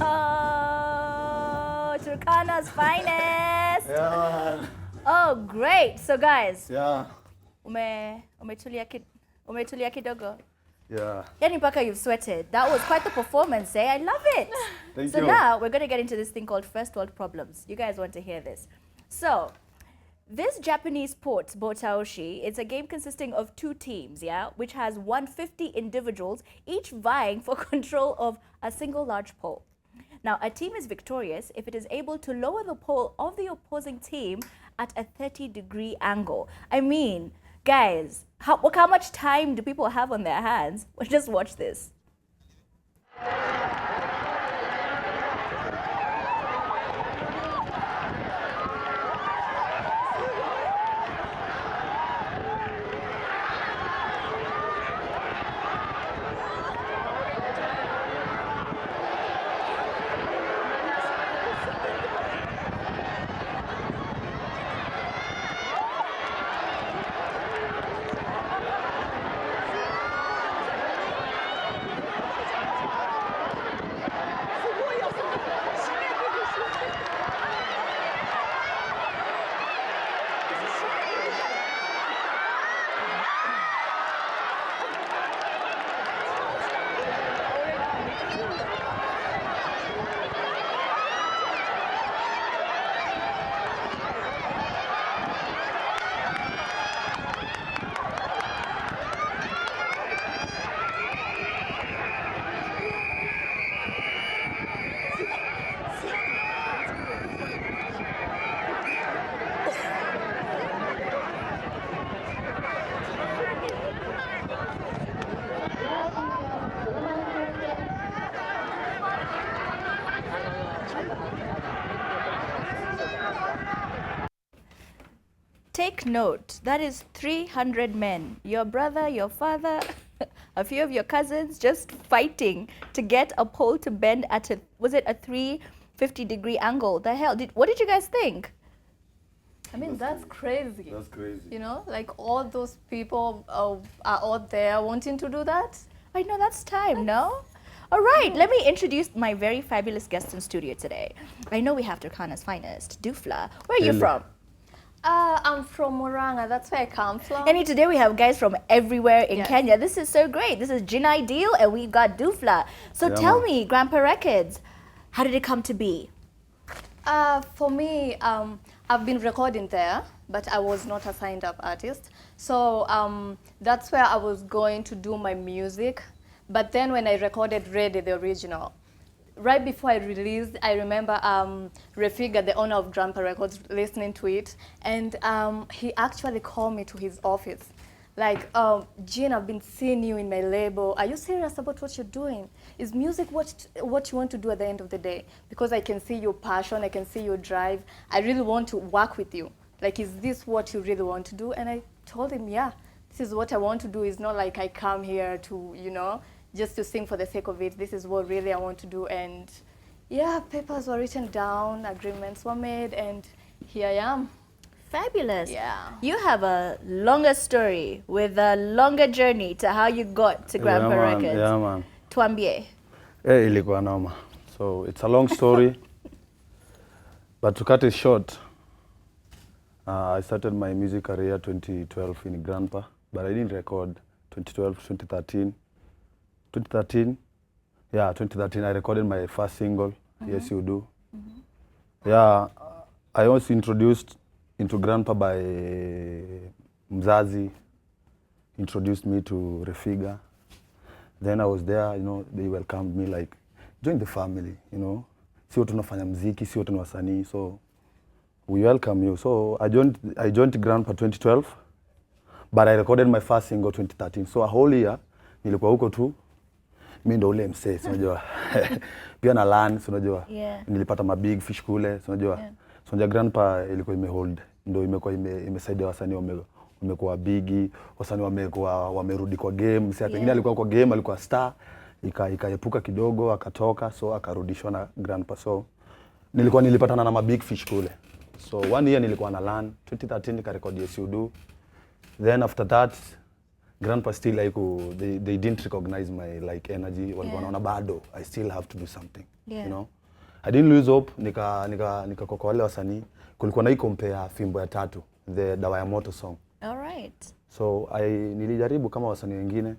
Oh, Turkana's finest. Yeah. Oh, great. So guys. Yeah. Umetulia kidogo. Yeah. Yani mpaka you've sweated. That was quite the performance, eh? I love it. Thank so you. now we're going to get into this thing called first world problems. You guys want to hear this. So, this Japanese sport, botaoshi, it's a game consisting of 2 teams, yeah, which has 150 individuals, each vying for control of a single large pole. Now, a team is victorious if it is able to lower the pole of the opposing team at a 30-degree angle. I mean, guys, how much time do people have on their hands? Well, just watch this. Take note, that is 300 men. Your brother, your father, a few of your cousins just fighting to get a pole to bend at was it a 350-degree angle? The hell, what did you guys think? I mean, that's crazy. That's crazy. You know, like all those people are out there wanting to do that. I know, that's time, no? All right, let me introduce my very fabulous guest in studio today. I know we have Turkana's finest, Dufla. Where are you from? I'm from Muranga, that's where I come from. And today we have guys from everywhere in Yes. Kenya. This is so great. This is Gin Ideal and we've got Dufla. So tell me, Grandpa Records, how did it come to be? For me, I've been recording there, but I was not a signed up artist. So that's where I was going to do my music. But then when I recorded Ready, the original, right before I released, I remember Refiga, the owner of Grandpa Records, listening to it, and he actually called me to his office. Like, Jean, I've been seeing you in my label. Are you serious about what you're doing? Is music what you want to do at the end of the day? Because I can see your passion, I can see your drive. I really want to work with you. Like, is this what you really want to do? And I told him, yeah, this is what I want to do. It's not like I come here to, you know, just to sing for the sake of it. This is what really I want to do. And yeah, papers were written down, agreements were made, and here I am. Fabulous. Yeah. You have a longer story with a longer journey to how you got to Grandpa Records. Yeah, man. Tuambie. Ilikuwa noma. So it's a long story, but to cut it short, I started my music career 2012 in Grandpa, but I didn't record 2012, 2013. 2013, yeah, 2013, I recorded my first single, Yes You Do. Yeah, I was introduced into Grandpa by Mzazi, introduced me to Refiga. Then I was there, you know, they welcomed me like, join the family, you know. Sio tunafanya mziki, sio tuna wasanii, so we welcome you. So I joined Grandpa 2012, but I recorded my first single 2013. So a whole year, nilikuwa huko tu, mimi ndo ule msee, unajua. Pia na learn, unajua. Nilipata ma big fish kule, unajua. So unajua Grandpa ilikuwa imehold, ndo imekuwa imesaidia wasanii wamekuwa bigi, wasanii wamerudi kwa game. Msee pengine alikuwa kwa game, alikuwa star, ikaepuka kidogo, akatoka, so akarudishwa na Grandpa. So nilipatana na ma big fish kule. So 1 year nilikuwa na learn, 2013 nika record Yes You Do. Then after that grandpa still like they didn't recognize my like energy, walikuwa wanaona bado I still have to do something, you know. I didn't lose hope, nika kwa wale wasanii kulikuwa na hii compare fimbo ya tatu, the dawa ya moto song. All right. So nilijaribu kama wasanii wengine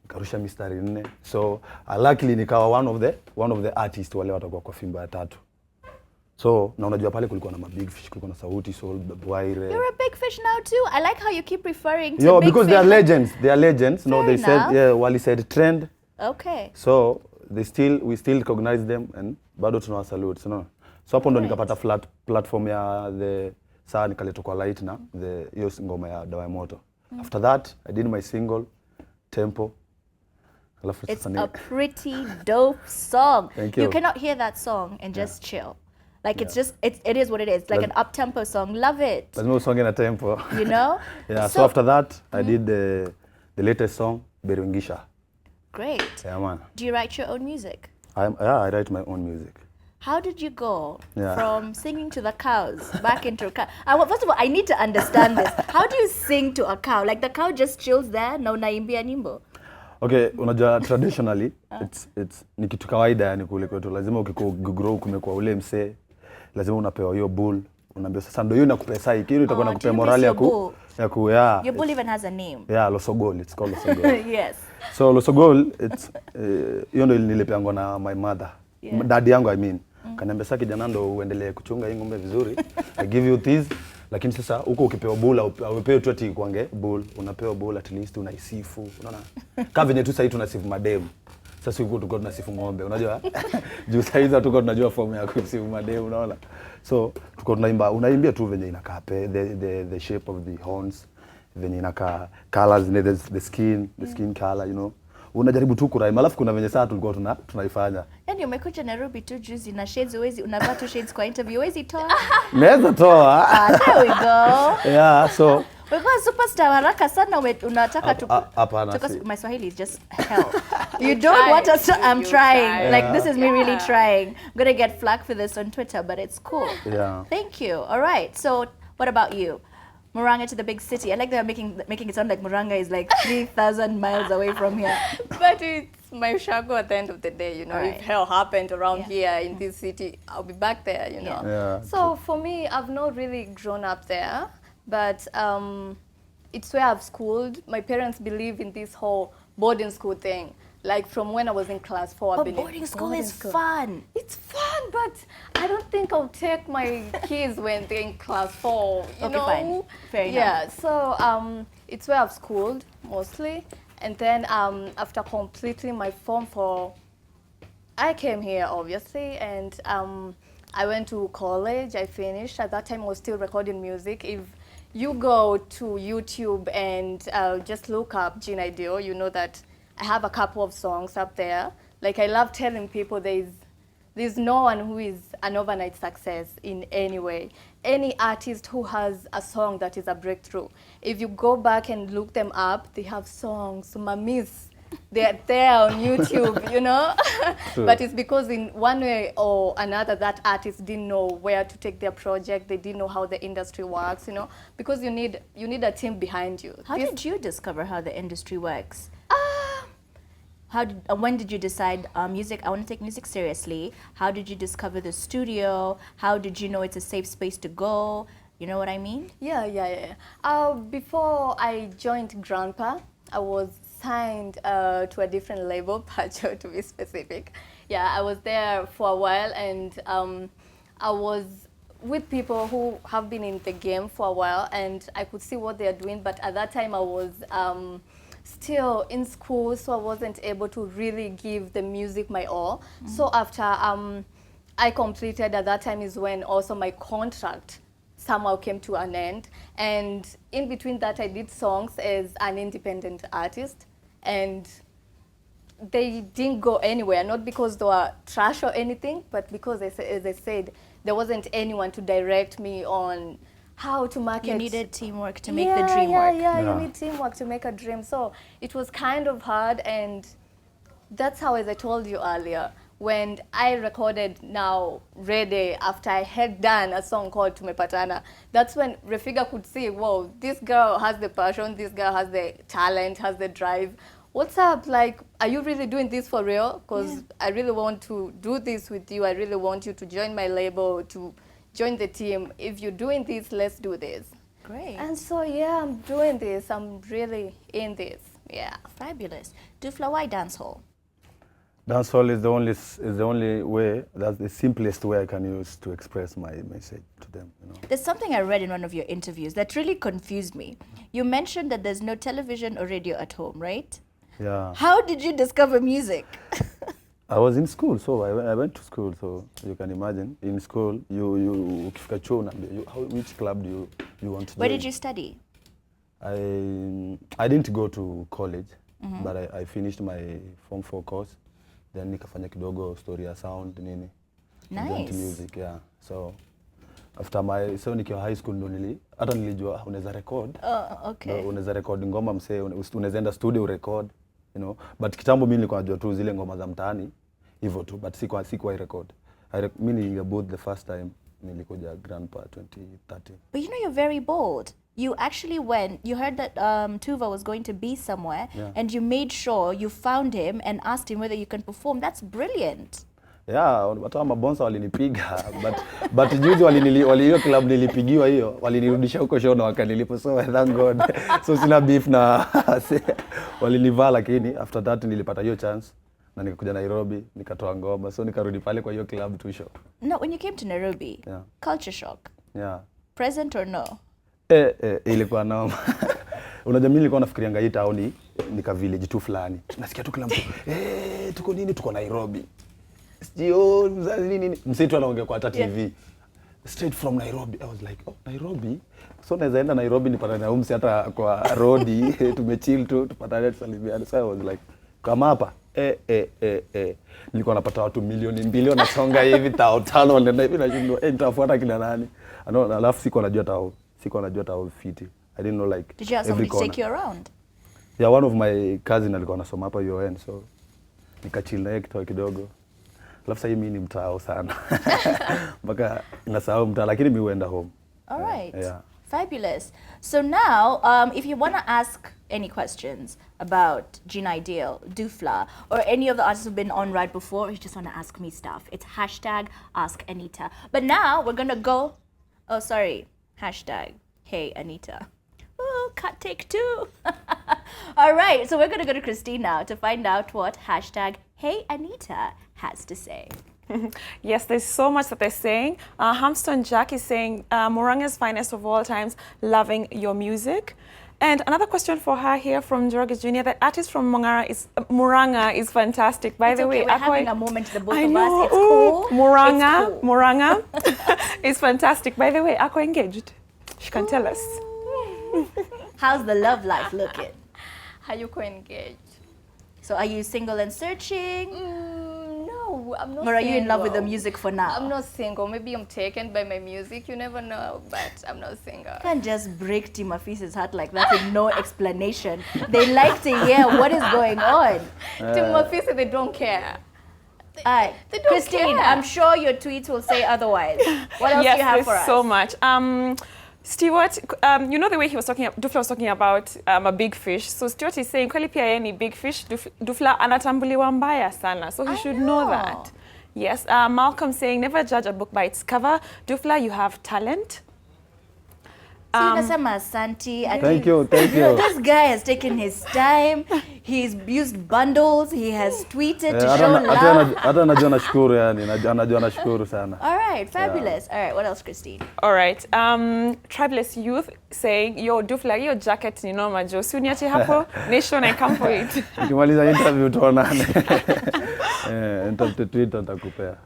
nikarusha mistari 4. So luckily nikawa one of the artists wale watakuwa kwa fimbo ya tatu. So na unajua pale kulikuwa na big fish, kulikuwa na Sauti Sol, Bwaire. You're a big fish now too. I like how you keep referring to big because fish. They are legends. No, they enough. said Wally said trend. Okay. So we still recognize them and bado tunawa salute, you know. So hapo ndo nikapata platform ya the saa nikaletwa kwa light na hiyo ngoma ya dawa ya moto. After that I did my single Tempo. It's a pretty dope song. Thank you. You cannot hear that song and just chill. Like it's just it is what it is. Like an up tempo song. Love it. There's no song in a tempo. You know? Yeah. So after that I did the latest song Berungisha. Great. Yeah, man. Do you write your own music? I write my own music. How did you go from singing to the cows back into a cow? First of all, I need to understand this. How do you sing to a cow? Like the cow just chills there, na unaimbia nyimbo? Okay, unajua traditionally it's ni kitu kawaida yani kule kwetu. Lazima ukikugrow kumekuwa ule msee, lazima unapewa hiyo bull. Unaambiwa sasa ndio hiyo inakupea psyche. Hiyo itakuwa nakupea morale ya Your bull even has a name. Yeah, Losogol. It's called Losogol. Yes. So Losogol, it's hiyo ndio nilipeangwa na my mother. Daddy yangu I mean. Kaniambia sasa kijana ndo uendelee kuchunga hii ng'ombe vizuri. I give you this. Lakini sasa huko ukipewa bull au upewe tu ati kwange bull, unapewa bull at least unaisifu. Unaona? Kama venye tu sasa tunasifu mademu. Sasa huko tuko tunasifu ng'ombe, unajua? Juu sasa hizo tuko tunajua form ya kusifu mademu, unaona? So tuko unaimbia tu venye inakaa the shape of the horns, venye inakaa colors, the skin color, you know. Unajaribu tu kuraima, alafu kuna venye saa tulikuwa tunaifanya. Yaani umekuja Nairobi tu juzi na shades huwezi unavaa tu shades kwa interview huwezi toa. Naweza toa. There we go. Yeah, so we're going superstar haraka sana unataka tu. Hapana. My Swahili is just hell. You don't want us to, I'm trying. Like this is me really trying. I'm going to get flack for this on Twitter, but it's cool. Yeah. Thank you. All right. So, what about you? Murang'a to the big city. I like they're making it sound like Murang'a is like 3,000 miles away from here. But it's my shago at the end of the day, you know. Right. If hell happened around here in this city, I'll be back there, you know. Yeah. So for me, I've not really grown up there, but it's where I've schooled. My parents believe in this whole boarding school thing. Like from when I was in class 4, I've been boarding school is fun. It's fun, but I don't think I'll take my kids when they're in class 4. You know? Fine. Fair enough. Yeah, so it's where I've schooled mostly. And then after completing my Form 4, I came here obviously, and I went to college. I finished. At that time, I was still recording music. If you go to YouTube and just look up Gin Ideal, you know that I have a couple of songs up there. Like I love telling people there's no one who is an overnight success in any way. Any artist who has a song that is a breakthrough, if you go back and look them up, they have songs, mamis. They're there on YouTube, you know? But it's because in one way or another, that artist didn't know where to take their project. They didn't know how the industry works, you know? Because you need a team behind you. How did you discover how the industry works? When did you decide music? I want to take music seriously. How did you discover the studio? How did you know it's a safe space to go? You know what I mean? Yeah. Before I joined Grandpa, I was signed to a different label, Pacho to be specific. Yeah, I was there for a while, and I was with people who have been in the game for a while, and I could see what they are doing. But at that time, I was still in school, so I wasn't able to really give the music my all. So after I completed, at that time is when also my contract somehow came to an end. And in between that, I did songs as an independent artist, and they didn't go anywhere, not because they were trash or anything, but because, as I said, there wasn't anyone to direct me on how to market. You needed teamwork to make the dream work. Yeah, you need teamwork to make a dream. So it was kind of hard, and that's how, as I told you earlier, when I recorded Now Ready after I had done a song called Tumepatana. That's when Refiga could see, whoa, this girl has the passion, this girl has the talent, has the drive. What's up? Like, are you really doing this for real? Because I really want to do this with you. I really want you to join my label, to join the team. If you're doing this, let's do this. Great. And so, yeah, I'm doing this. I'm really in this. Yeah. Fabulous. Dufla, why dancehall? Dancehall is the only way, that's the simplest way I can use to express my message to them. You know. There's something I read in one of your interviews that really confused me. You mentioned that there's no television or radio at home, right? Yeah. How did you discover music? I was in school, so I went to school, so you can imagine. In school, ukifika chuo unaambia, which club do you want to Where join? did you study? I didn't go to college, but I finished my Form 4 course. Then nikafanya kidogo story ya sound nini. Nice. Went to music, yeah. So after my nikiwa high school ndo hata nilijua unaweza record. Okay. Unaweza record ngoma msee, unaweza enda studio record, you know. But kitambo mimi nilikuwa najua tu zile ngoma za mtaani hivyo tu, but sikuwa record. Mimi niliboot the first time nilikuja Grandpa 2013. But you know, you're very bold. You actually went, you heard that Tuva was going to be somewhere, and you made sure you found him and asked him whether you can perform. That's brilliant. Yeah, watu wa mabonsa walinipiga, but juzi hiyo club nilipigiwa hiyo, walinirudisha huko show na wakanilipa, so thank God. So sina beef na walinivaa, lakini after that nilipata hiyo chance na nikakuja Nairobi, nikatoa ngoma, so nikarudi pale kwa hiyo club tu show. No, when you came to Nairobi, culture shock. Yeah. Present or no? Ilikuwa noma. Unajua mimi nilikuwa nafikirianga hii town nika village tu fulani. Nasikia tu kila mtu, tuko nini, tuko Nairobi. Sio mzazi nini, msitu anaongea kwa hata TV. Straight from Nairobi. I was like, oh, Nairobi. So naweza enda Nairobi nipatane na umsi hata kwa road, tumechill tu, tupatane tusalimiane. So I was like, kama hapa nilikuwa napata watu milioni 2 wanasonga hivi tano wanaenda hivi na shindo nitafuata kina nani. Alafu siko najua tao fiti. I didn't know like. Did you have somebody to take you around? Yeah, one of my cousin alikuwa anasoma hapa UN, so nikachill naye kidogo. Alafu sasa mimi ni mtao sana. Mpaka nasahau mtaa, lakini mimi huenda home. All right. Yeah. Fabulous. So now, if you want to ask any questions about Gin Ideal, Dufla, or any of the artists who've been on right before, or you just want to ask me stuff, it's #AskAnita. But now we're going to go, #HeyAnita. Oh, cut take 2. All right, so we're going to go to Christine now to find out what #HeyAnita has to say. Yes, there's so much that they're saying. Hamston Jack is saying, Moranga's finest of all times, loving your music. And another question for her here from Jorges Jr. That artist from Muranga is fantastic. By the way, we're having a moment, the both I of know, us. It's cool. Muranga is fantastic. By the way, Ako engaged. She can tell us. How's the love life looking? Are you co-engaged? So are you single and searching? No, I'm not. Or are you in love with the music for now? I'm not single. Maybe I'm taken by my music. You never know, but I'm not single. You can't just break Timothy's heart like that with no explanation. They like to hear what is going on. Timothy, they don't care. They don't Christine, care. I'm sure your tweets will say otherwise. What else do you have for us? Yes, so much. Stewart, you know the way he was talking, Dufla was talking about a big fish. So Stewart is saying, kweli pia yeye ni big fish, Dufla anatambuliwa mbaya sana. So he should know that. Yes, Malcolm saying, never judge a book by its cover. Dufla, you have talent. Unasema asanti. Thank you. This guy has taken his time. He's used bundles. He has tweeted to show love. Hata anajua nashukuru yani, anajua nashukuru sana. All right, fabulous. All right, what else, Christine? All right, Tribeless Youth saying, yo Dufla, your jacket ni noma jo. Si uniache hapo, nation I come for it. Ukimaliza interview tuonane. Twitter nitakupea.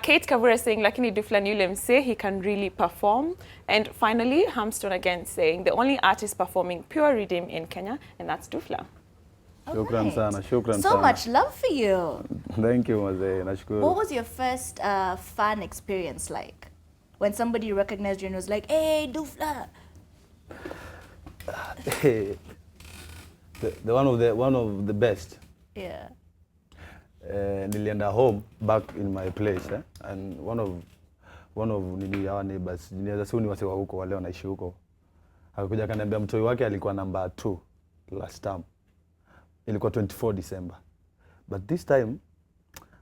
Kate Kavura saying, lakini Dufla ni yule mse, he can really perform. And finally, Hamston again saying, the only artist performing pure rhythm in Kenya, and that's Dufla. Shukran sana, shukran so sana. much love for you. Thank you, Mazee. Nashukuru. What was your first fan experience like? When somebody recognized you and was like, hey, Dufla. The one of the best. Yeah. nilienda home back in my place and one of nini our neighbors, ninaweza sio ni wase wa huko wale wanaishi huko, akakuja akaniambia mtoi wake alikuwa number 2 last term, ilikuwa 24 December, but this time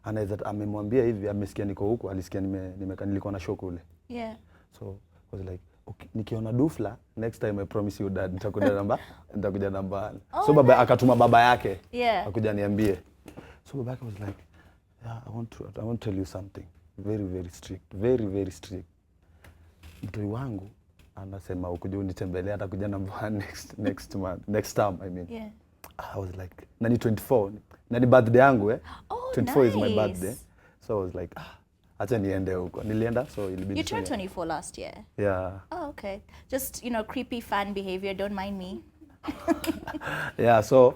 anaweza amemwambia hivi, amesikia niko huko, alisikia nilikuwa na show kule. Yeah. So I was like, okay, nikiona Dufla next time I promise you dad nitakuja namba. So baba akatuma baba yake. Yeah. Akuja niambie. So baba yake was like, yeah, I want to tell you something. Very very strict. Very very strict. Mtoi wangu anasema ukuje unitembelea, atakuja namba next term I mean. Yeah. I was like, nani 24, nani birthday yangu Oh, 24 is my nice. birthday. So I was like, acha niende huko. Nilienda, so ilibidi. You turned 24 last year. Yeah. Oh, okay. Just, creepy fan behavior, don't mind me. Yeah, so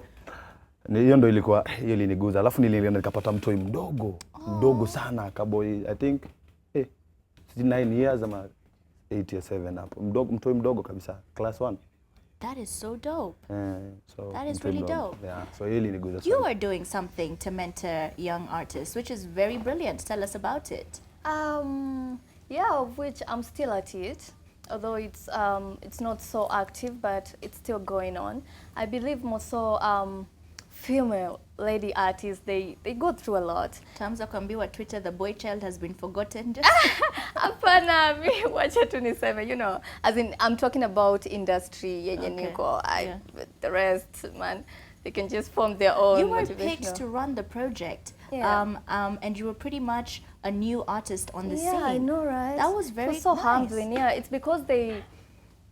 hiyo ndo hiyo iliniguza. Alafu nilienda nikapata mtoi mdogo sana, kaboi, I think 9 years ama 8 years 7 hapo. Mtoi mdogo kabisa, class 1. That is so dope. So That is really dope. Yeah, so hiyo iliniguza sana. You are doing something to mentor young artists, which is very brilliant. Tell us about it. Yeah, of which I'm still at it, although it's not so active, but it's still going on. I believe more so female lady artists, they go through a lot. Terms of Kambiwa Twitter, the boy child has been forgotten. Just Hapana, mi wacha tu niseme, as in I'm talking about industry yenye niko. The rest, man, they can just form their own. You were picked to run the project. Yeah. And you were pretty much a new artist on the scene. Yeah, I know, right? That was very it was so nice. humbling. Yeah, it's because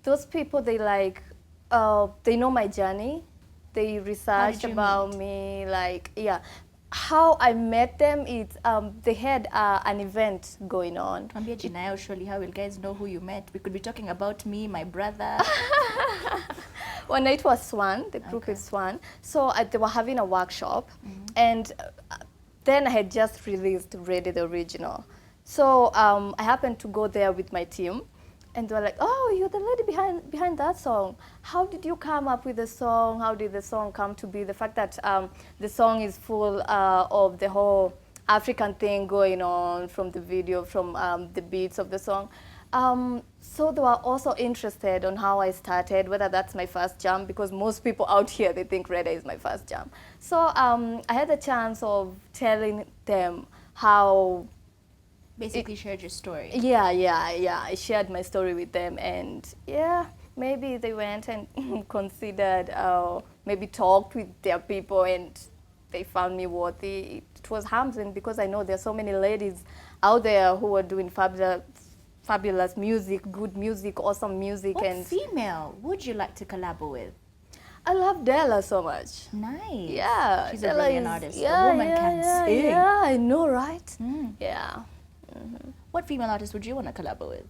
those people, they know my journey. They researched about me, how I met them. It's they had an event going on. Surely, how will guys know who you met? We could be talking about me, my brother. One night was Swan, the group is Swan. So they were having a workshop, and then I had just released Ready the Original. So I happened to go there with my team, and they were like, "Oh, you're the lady behind that song. How did you come up with the song? How did the song come to be?" The fact that the song is full of the whole African thing going on, from the video, from the beats of the song. So they were also interested on how I started, whether that's my first jam, because most people out here, they think Reda is my first jam. So I had the chance of telling them how... Basically shared your story. Yeah. I shared my story with them, and maybe they went and considered, maybe talked with their people, and they found me worthy. It was humbling because I know there are so many ladies out there who are doing fabulous music, good music, awesome music. What female would you like to collabo with? I love Della so much. Nice. Yeah. She's Della a brilliant artist. A woman can sing. Yeah, I know, right? Yeah. What female artist would you want to collabo with?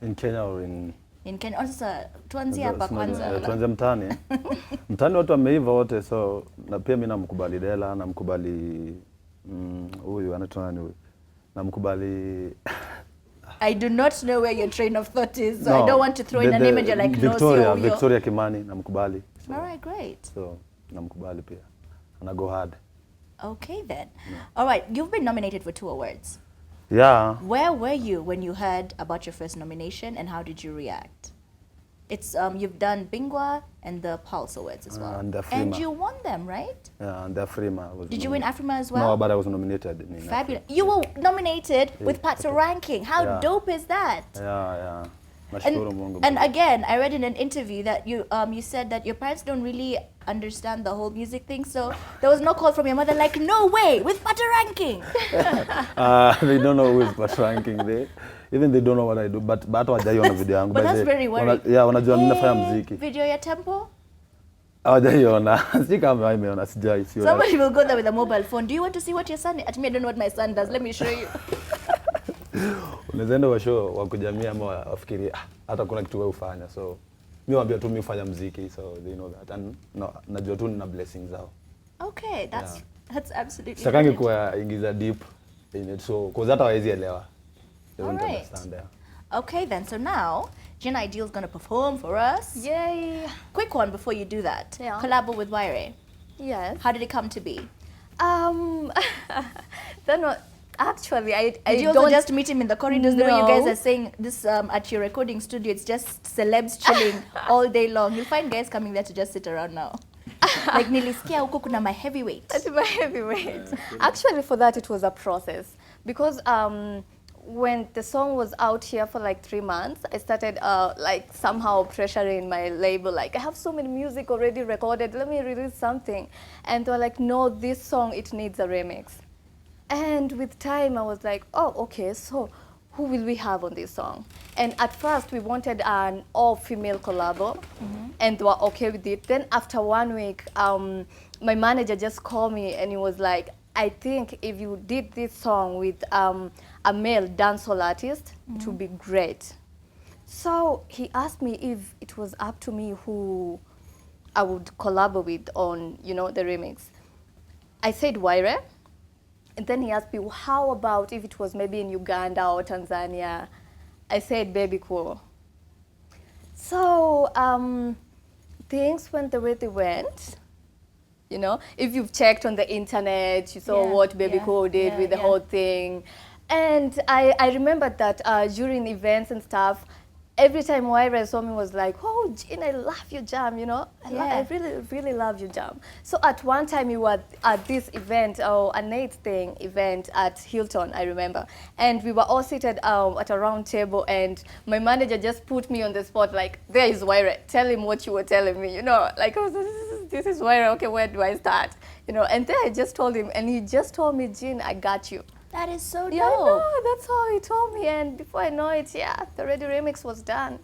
In Kenya or in Kenya? Sasa tuanzie hapa kwanza. Tuanze mtaani. Mtaani watu wameiva wote, so na pia mimi namkubali Dela, namkubali huyu anaitwa nani huyu? Namkubali I do not know where your train of thought is, so I don't want to throw in a name and you're like, Victoria Kimani, namkubali. So. All right, great. So, namkubali pia. And I go hard. Okay then. Yeah. All right, you've been nominated for 2 awards. Yeah. Where were you when you heard about your first nomination, and how did you react? It's you've done Bingwa and the Pulse Awards as well. And you won them, right? Yeah, and the Afrima was. Did you win Afrima as well? No, but I was nominated. Fabulous. You were nominated with Pato Ranking. How dope is that? Yeah. And again, I read in an interview that you said that your parents don't really understand the whole music thing, so there was no call from your mother like, no way, with Pato Ranking. They don't know who is Pato Ranking. Even they don't know what I do, but hawajaiona video yangu. But that's very worrying. Wanajua mimi nafanya muziki. Video ya Tempo? Hawajaiona. Sijui kama imeona, sijai. Somebody will go there with a mobile phone. Do you want to see what your son? At me, I don't know what my son does. Let me show you. Unaweza enda wa show wa kujamii ama wafikirie hata kuna kitu wewe ufanya, so mimi waambia tu mimi ufanya muziki, so they know that, and no, najua tu nina blessings zao. Okay, that's absolutely. Sitakangi kuingiza deep in it, so cause hata hawezi elewa. They won't understand there. Okay then, so now Gin Ideal is going to perform for us. Yay! Quick one before you do that. Yeah. Collabo with Waire. Yes. How did it come to be? Then actually, I Did you also don't just meet him in the corridors the way you No. guys are saying this at your recording studio? It's just celebs chilling all day long. You'll find guys coming there to just sit around now. Like nilisikia huko kuna my heavyweight. That's my heavyweight. Actually, for that, it was a process because when the song was out here for like 3 months, I started like somehow pressuring my label. Like, I have so many music already recorded. Let me release something. And they were like, no, this song, it needs a remix. And with time, I was like, oh, okay, so who will we have on this song? And at first, we wanted an all-female collabo, and they were okay with it. Then after 1 week, my manager just called me, and he was like, I think if you did this song with a male dancehall artist, it would be great. So he asked me if it was up to me who I would collabo with on, you know, the remix. I said Waire. And then he asked me, well, how about if it was maybe in Uganda or Tanzania? I said, Baby Cool. So things went the way they went. You know, if you've checked on the internet, you saw what Baby Cool did with the whole thing. And I remember that during events and stuff, every time Waira saw me was like, oh, Jean, I love your jam, you know. I really, really love your jam. So at one time we were at this event, a Nate thing event at Hilton, I remember. And we were all seated at a round table, and my manager just put me on the spot, like, there is Waira, tell him what you were telling me, you know. Like, oh, this is Waira, okay, where do I start? You know, and then I just told him, and he just told me, Jean, I got you. That is so dope. Yeah, I know, that's how he told me, and before I know it, the Ready remix was done.